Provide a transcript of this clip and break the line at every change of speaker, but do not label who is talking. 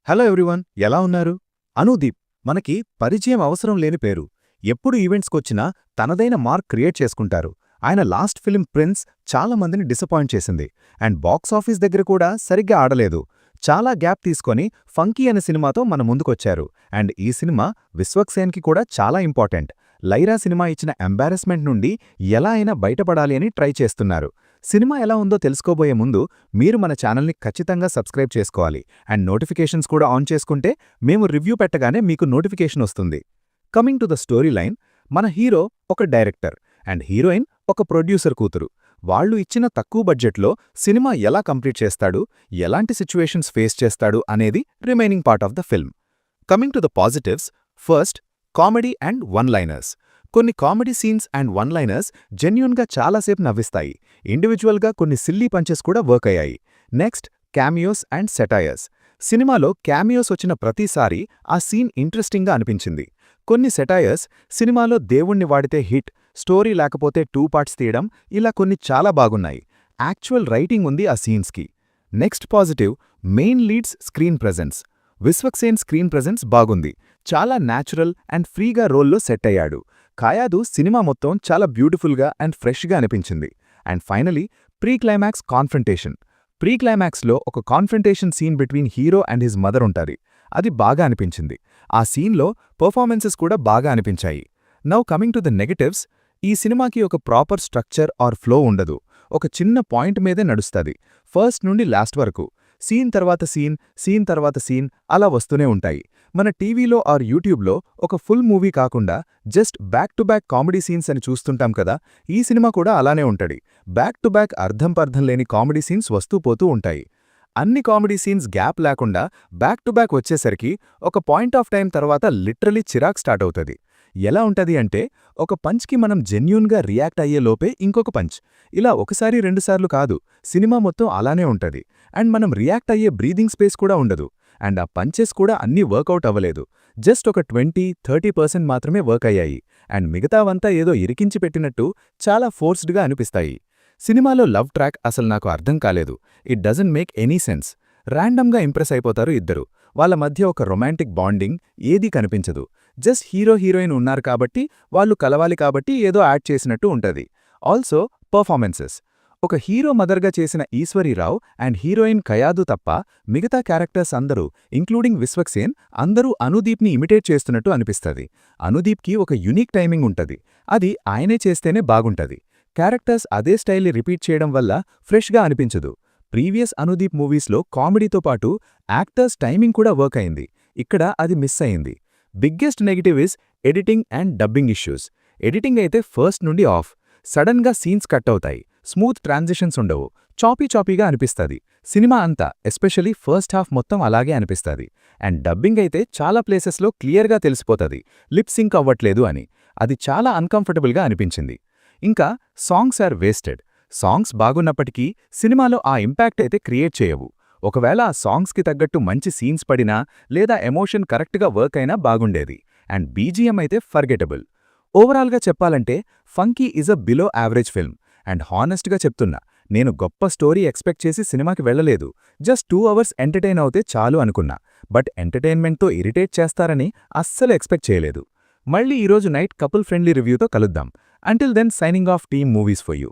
Hello everyone, ఎలా ఉన్నారు? అనూదీప్ మనకి పరిచయం అవసరం లేని పేరు. ఎప్పుడు ఈవెంట్స్కొచ్చినా తనదైన మార్క్ క్రియేట్ చేసుకుంటారు. ఆయన లాస్ట్ ఫిల్మ్ ప్రిన్స్ చాలా మందిని డిసప్పాయింట్ చేసింది. అండ్ బాక్సాఫీస్ దగ్గర కూడా సరిగ్గా ఆడలేదు. చాలా గ్యాప్ తీసుకొని ఫంకీ అనే సినిమాతో మన ముందుకొచ్చారు. అండ్ ఈ సినిమా విశ్వక్సేన్కి కూడా చాలా ఇంపార్టెంట్. లైరా సినిమా ఇచ్చిన ఎంబారెస్మెంట్ నుండి ఎలా అయినా బయటపడాలి అని ట్రై చేస్తున్నారు. సినిమా ఎలా ఉందో తెలుసుకోబోయే ముందు మీరు మన ఛానల్ని ఖచ్చితంగా సబ్స్క్రైబ్ చేసుకోవాలి. అండ్ నోటిఫికేషన్స్ కూడా ఆన్ చేసుకుంటే మేము రివ్యూ పెట్టగానే మీకు నోటిఫికేషన్ వస్తుంది. Coming to the story line, మన హీరో ఒక డైరెక్టర్ అండ్ హీరోయిన్ ఒక ప్రొడ్యూసర్ కూతురు. వాళ్ళు ఇచ్చిన తక్కువ బడ్జెట్లో సినిమా ఎలా కంప్లీట్ చేస్తాడు, ఎలాంటి సిచ్యువేషన్స్ ఫేస్ చేస్తాడు అనేది remaining part of the film. Coming to the positives, first comedy and one liners. కొన్ని comedy scenes and one liners జెన్యూన్గా చాలాసేపు నవ్విస్తాయి. ఇండివిజువల్గా కొన్ని సిల్లీ పంచెస్ కూడా వర్క్ అయ్యాయి. Next cameos and satires. సినిమాలో క్యామియోస్ వచ్చిన ప్రతిసారి ఆ సీన్ ఇంట్రెస్టింగ్గా అనిపించింది. కొన్ని సెటైర్స్, సినిమాలో దేవుణ్ణి వాడితే హిట్, స్టోరీ లేకపోతే 2 పార్ట్స్ తీయడం, ఇలా కొన్ని చాలా బాగున్నాయి. యాక్చువల్ రైటింగ్ ఉంది ఆ సీన్స్కి. Next positive, main leads screen presence. Vishwaksen screen presence బాగుంది. చాలా న్యాచురల్ అండ్ ఫ్రీగా రోల్లో సెట్ అయ్యాడు. ఖయాదు సినిమా మొత్తం చాలా బ్యూటిఫుల్గా అండ్ ఫ్రెష్గా అనిపించింది. And finally pre climax confrontation. Pre క్లైమాక్స్లో ఒక confrontation scene between hero and his mother ఉంటుంది. అది బాగా అనిపించింది. ఆ సీన్లో పర్ఫార్మెన్సెస్ కూడా బాగా అనిపించాయి. Now coming to the negatives, ఈ సినిమాకి ఒక ప్రాపర్ స్ట్రక్చర్ ఆర్ ఫ్లో ఉండదు. ఒక చిన్న పాయింట్ మీదే నడుస్తుంది. ఫస్ట్ నుండి లాస్ట్ వరకు సీన్ తర్వాత సీన్, సీన్ తర్వాత సీన్ అలా వస్తూనే ఉంటాయి. మన టీవీలో ఆర్ యూట్యూబ్లో ఒక ఫుల్ మూవీ కాకుండా just back to back comedy scenes అని చూస్తుంటాం కదా, ఈ సినిమా కూడా అలానే ఉంటది. బ్యాక్ టు బ్యాక్ అర్థం పర్థం లేని కామెడీ సీన్స్ వస్తూ పోతూ ఉంటాయి. అన్ని కామెడీ సీన్స్ గ్యాప్ లేకుండా బ్యాక్ టు బ్యాక్ వచ్చేసరికి ఒక పాయింట్ ఆఫ్ టైం తర్వాత లిటరలీ చిరాక్ స్టార్ట్ అవుతుంది. ఎలా ఉంటది అంటే, ఒక పంచ్కి మనం జెన్యూన్గా రియాక్ట్ అయ్యే లోపే ఇంకొక పంచ్. ఇలా ఒకసారి రెండుసార్లు కాదు, సినిమా మొత్తం అలానే ఉంటది. అండ్ మనం రియాక్ట్ అయ్యే బ్రీదింగ్ స్పేస్ కూడా ఉండదు. అండ్ ఆ పంచెస్ కూడా అన్నీ వర్కౌట్ అవ్వలేదు. జస్ట్ ఒక 20-30% మాత్రమే వర్క్ అయ్యాయి. అండ్ మిగతావంతా ఏదో ఇరికించి పెట్టినట్టు చాలా ఫోర్స్డ్గా అనిపిస్తాయి. సినిమాలో లవ్ ట్రాక్ అసలు నాకు అర్థం కాలేదు. It doesn't make any sense. ర్యాండమ్గా ఇంప్రెస్ అయిపోతారు ఇద్దరు. వాళ్ళ మధ్య ఒక రొమాంటిక్ బాండింగ్ ఏదీ కనిపించదు. జస్ట్ హీరో హీరోయిన్ ఉన్నారు కాబట్టి, వాళ్ళు కలవాలి కాబట్టి ఏదో యాడ్ చేసినట్టు ఉంటది. Also performances. ఒక హీరో మదర్గా చేసిన ఈశ్వరీరావు అండ్ హీరోయిన్ ఖయాదు తప్ప మిగతా క్యారెక్టర్స్ అందరూ, ఇంక్లూడింగ్ విశ్వక్సేన్, అందరూ అనుదీప్ని ఇమిటేట్ చేస్తున్నట్టు అనిపిస్తది. అనుదీప్కి ఒక యునిక్ టైమింగ్ ఉంటది. అది ఆయనే చేస్తేనే బాగుంటది. క్యారెక్టర్స్ అదే స్టైల్ని రిపీట్ చేయడం వల్ల ఫ్రెష్గా అనిపించదు. ప్రీవియస్ అనుదీప్ మూవీస్లో కామెడీతో పాటు యాక్టర్స్ టైమింగ్ కూడా వర్క్ అయింది. ఇక్కడ అది మిస్ అయింది. Biggest negative is editing and dubbing issues. Editing అయితే ఫస్ట్ నుండి ఆఫ్. సడన్గా సీన్స్ కట్ అవుతాయి. స్మూత్ ట్రాన్సిషన్స్ ఉండవు. చాపీగా అనిపిస్తుంది. సినిమా అంతా, ఎస్పెషలీ ఫస్ట్ హాఫ్ మొత్తం అలాగే అనిపిస్తుంది. అండ్ డబ్బింగ్ అయితే చాలా ప్లేసెస్లో క్లియర్గా తెలిసిపోతుంది లిప్ సింక్ అవ్వట్లేదు అని. అది చాలా అన్కంఫర్టబుల్గా అనిపించింది. ఇంకా సాంగ్స్ ఆర్ వేస్టెడ్. సాంగ్స్ బాగున్నప్పటికీ సినిమాలో ఆ ఇంపాక్ట్ అయితే క్రియేట్ చేయవు. ఒకవేళ ఆ సాంగ్స్కి తగ్గట్టు మంచి సీన్స్ పడినా లేదా ఎమోషన్ కరెక్ట్గా వర్క్ అయినా బాగుండేది. అండ్ బీజిఎం అయితే ఫర్గెటబుల్. ఓవరాల్గా చెప్పాలంటే funky is a below average film. And హానెస్ట్గా చెప్తున్నా, నేను గొప్ప స్టోరీ ఎక్స్పెక్ట్ చేసి సినిమాకి వెళ్ళలేదు. జస్ట్ 2 అవర్స్ ఎంటర్టైన్ అవుతే చాలు అనుకున్నా. బట్ ఎంటర్టైన్మెంట్తో ఇరిటేట్ చేస్తారని అస్సలు ఎక్స్పెక్ట్ చేయలేదు. మళ్ళీ ఈరోజు నైట్ కపుల్ ఫ్రెండ్లీ రివ్యూతో కలుద్దాం. Until then, signing off team movies for you.